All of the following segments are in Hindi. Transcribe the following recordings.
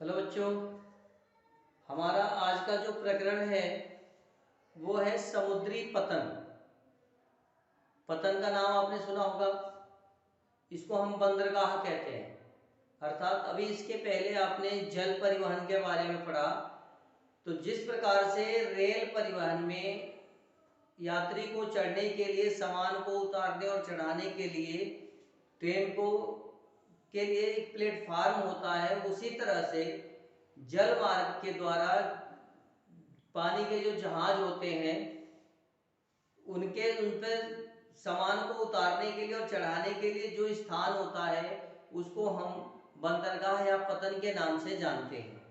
हेलो बच्चों, हमारा आज का जो प्रकरण है वो है समुद्री पतन। पतन का नाम आपने सुना होगा। इसको हम बंदरगाह कहते हैं। अर्थात अभी इसके पहले आपने जल परिवहन के बारे में पढ़ा। तो जिस प्रकार से रेल परिवहन में यात्री को चढ़ने के लिए, सामान को उतारने और चढ़ाने के लिए ट्रेन को के लिए एक प्लेटफार्म होता है, उसी तरह से जल मार्ग के द्वारा पानी के जो जहाज होते हैं उन पर सामान को उतारने के लिए और चढ़ाने के लिए जो स्थान होता है उसको हम बंदरगाह या पतन के नाम से जानते हैं।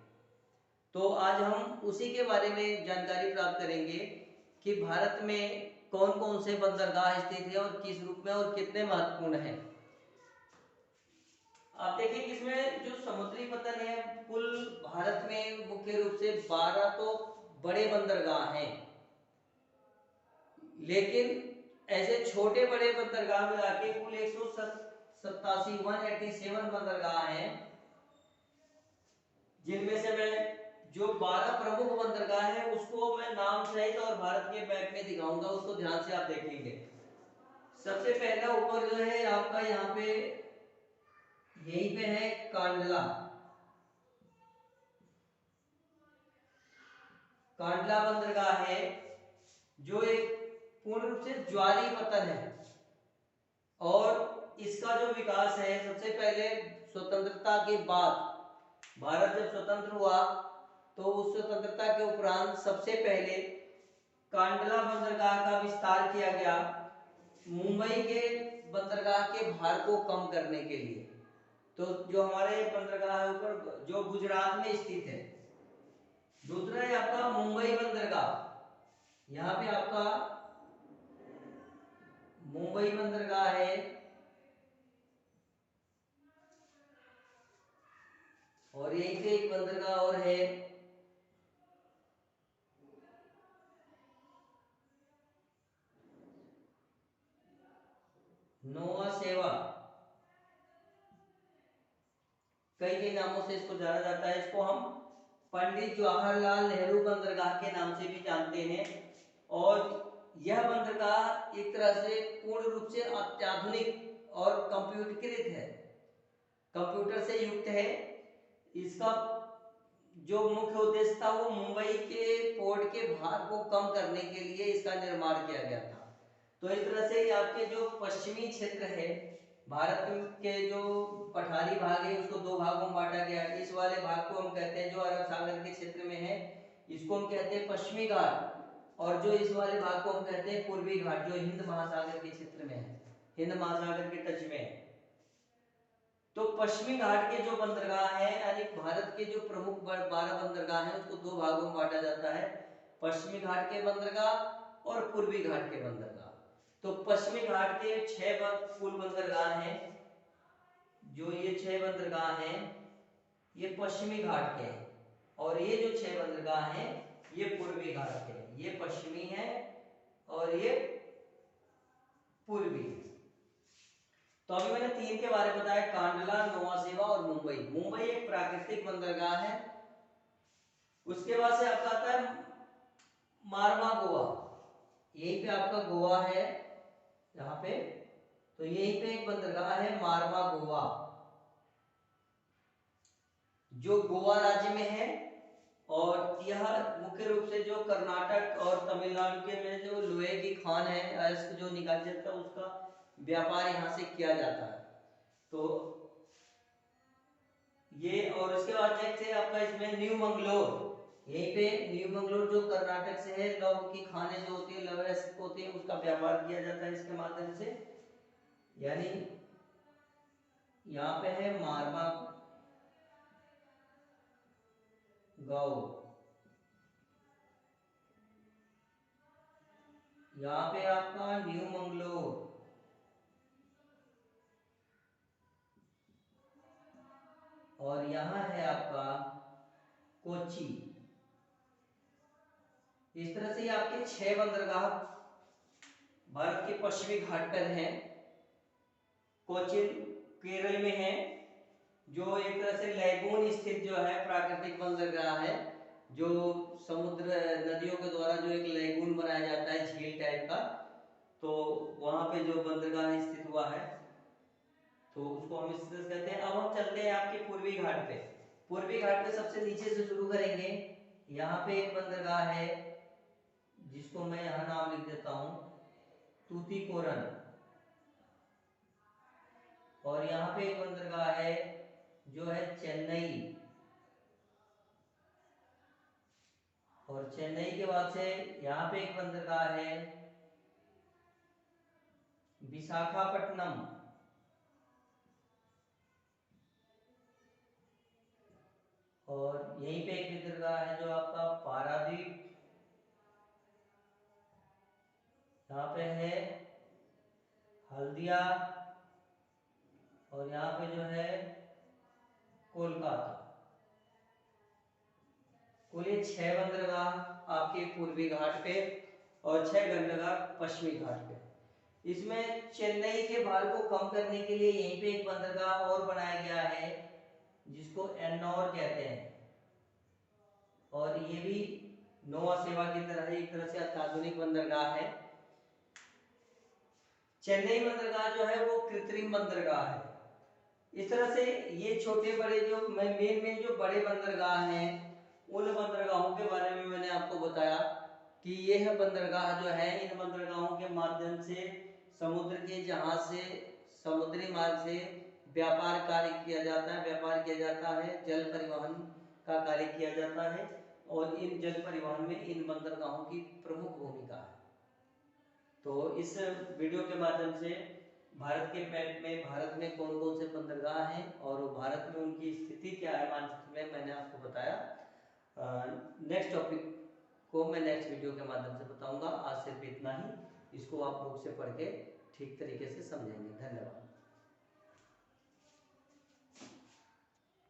तो आज हम उसी के बारे में जानकारी प्राप्त करेंगे कि भारत में कौन कौन से बंदरगाह स्थित है और किस रूप में और कितने महत्वपूर्ण हैं। आप देखिए कि इसमें जो समुद्री पतन है, कुल भारत में मुख्य रूप से 12 तो बड़े बंदरगाह हैं, लेकिन ऐसे छोटे बड़े बंदरगाह मिला के कुल 187 बंदरगाह हैं, जिनमें से मैं जो 12 प्रमुख बंदरगाह हैं उसको मैं नाम सहित और भारत के मैप में दिखाऊंगा, उसको ध्यान से आप देखेंगे। सबसे पहला ऊपर जो है आपका यहाँ पे यहीं पे है कांडला। कांडला बंदरगाह है जो एक पूर्ण रूप से ज्वारी पतन है, और इसका जो विकास है सबसे पहले स्वतंत्रता के बाद, भारत जब स्वतंत्र हुआ तो उस स्वतंत्रता के उपरांत सबसे पहले कांडला बंदरगाह का विस्तार किया गया मुंबई के बंदरगाह के भार को कम करने के लिए। तो जो हमारे बंदरगाह है ऊपर जो गुजरात में स्थित है। दूसरा है आपका मुंबई बंदरगाह। यहाँ पे आपका मुंबई बंदरगाह है, और यहीं पे एक बंदरगाह और है नोवा सेवा। कई कई नामों से इसको जाना जाता है। इसको हम पंडित जवाहरलाल नेहरू बंदरगाह के नाम से भी जानते हैं। और यह बंदरगाह एक तरह से पूर्ण रूप से अत्याधुनिक और कंप्यूटरीकृत है, कंप्यूटर से युक्त है। इसका जो मुख्य उद्देश्य था वो मुंबई के पोर्ट के भार को कम करने के लिए इसका निर्माण किया गया था। तो इस तरह से आपके जो पश्चिमी क्षेत्र है भारत के, जो पठारी भाग है उसको दो भागों में बांटा गया है। इस वाले भाग को हम कहते हैं जो अरब सागर के क्षेत्र में है, इसको हम कहते हैं पश्चिमी घाट, और जो इस वाले भाग को हम कहते हैं पूर्वी घाट, जो हिंद महासागर के क्षेत्र में है, हिंद महासागर के टच में है। तो पश्चिमी घाट के जो बंदरगाह है, यानी भारत के जो प्रमुख 12 बंदरगाह हैं उसको दो भागों में बांटा जाता है, पश्चिमी घाट के बंदरगाह और पूर्वी घाट के बंदरगाह। तो पश्चिमी घाट के 6 कुल बंदरगाह हैं। जो ये 6 बंदरगाह हैं ये पश्चिमी घाट के हैं, और ये जो 6 बंदरगाह हैं ये पूर्वी घाट के हैं। ये पश्चिमी है और ये पूर्वी। तो अभी मैंने 3 के बारे में बताया, कांडला, नोवा सेवा और मुंबई। मुंबई एक प्राकृतिक बंदरगाह है। उसके बाद से आपका आता है मारवा गोवा। यहीं पे आपका गोवा है यहाँ पे, तो यहीं पे एक बंदरगाह है मारवा गोवा, जो गोवा राज्य में है। और यह मुख्य रूप से जो कर्नाटक और तमिलनाडु के में जो लोहे की खान है, अयस्क जो निकाली जाता है, उसका व्यापार यहाँ से किया जाता है। तो ये, और उसके बाद नेक्स्ट है आपका इसमें न्यू मंगलोर। यहीं पे न्यू मंगलोर जो कर्नाटक से है, लौह की खानें जो होती है, लौह अयस्क होती है, उसका व्यापार किया जाता है इसके माध्यम से। यानी यहाँ पे है मारवा गांव, यहाँ पे आपका न्यू मंगलोर, और यहाँ है आपका कोची। इस तरह से आपके 6 बंदरगाह भारत के पश्चिमी घाट पर हैं। कोचिन केरल में है, जो एक तरह से लैगून स्थित जो है प्राकृतिक बंदरगाह है, जो समुद्र नदियों के द्वारा जो एक लैगून बनाया जाता है झील टाइप का, तो वहां पे जो बंदरगाह स्थित हुआ है तो उसको हम इस तरह से कहते हैं। अब हम चलते हैं आपके पूर्वी घाट पे। पूर्वी घाट पे सबसे नीचे से शुरू करेंगे। यहाँ पे एक बंदरगाह है जिसको मैं यहाँ नाम लिख देता हूँ तूतीकोरन, और यहाँ पे एक बंदरगाह है जो है चेन्नई, और चेन्नई के बाद से यहाँ पे एक बंदरगाह है विशाखापट्टनम, और यहीं पे एक बंदरगाह है जो आपका पारादीप, यहाँ पे है हल्दिया, और यहाँ पे जो है कोलकाता। कुल ये 6 बंदरगाह आपके पूर्वी घाट पे और 6 बंदरगाह पश्चिमी घाट पे। इसमें चेन्नई के भार को कम करने के लिए यहीं पे एक बंदरगाह और बनाया गया है जिसको एन्नौर कहते हैं, और ये भी नौवा सेवा की तरह एक तरह से अत्याधुनिक बंदरगाह है। चेन्नई बंदरगाह जो है वो कृत्रिम बंदरगाह है। इस तरह से ये छोटे बड़े जो मेन जो बड़े बंदरगाह हैं उन बंदरगाहों के बारे में मैंने आपको बताया कि यह बंदरगाह जो है इन बंदरगाहों के माध्यम से समुद्र के जहाज से समुद्री मार्ग से व्यापार कार्य किया जाता है, व्यापार किया जाता है, जल परिवहन का कार्य किया जाता है, और इन जल परिवहन में इन बंदरगाहों की प्रमुख भूमिका है। तो इस वीडियो के माध्यम से भारत के मैप में भारत में कौन कौन से बंदरगाह हैं और भारत में उनकी स्थिति क्या है मानचित्र में, मैंने आपको बताया। नेक्स्ट टॉपिक को मैं नेक्स्ट वीडियो के माध्यम से बताऊंगा। आज सिर्फ इतना ही, इसको आप बुक से पढ़ के ठीक तरीके से समझेंगे। धन्यवाद।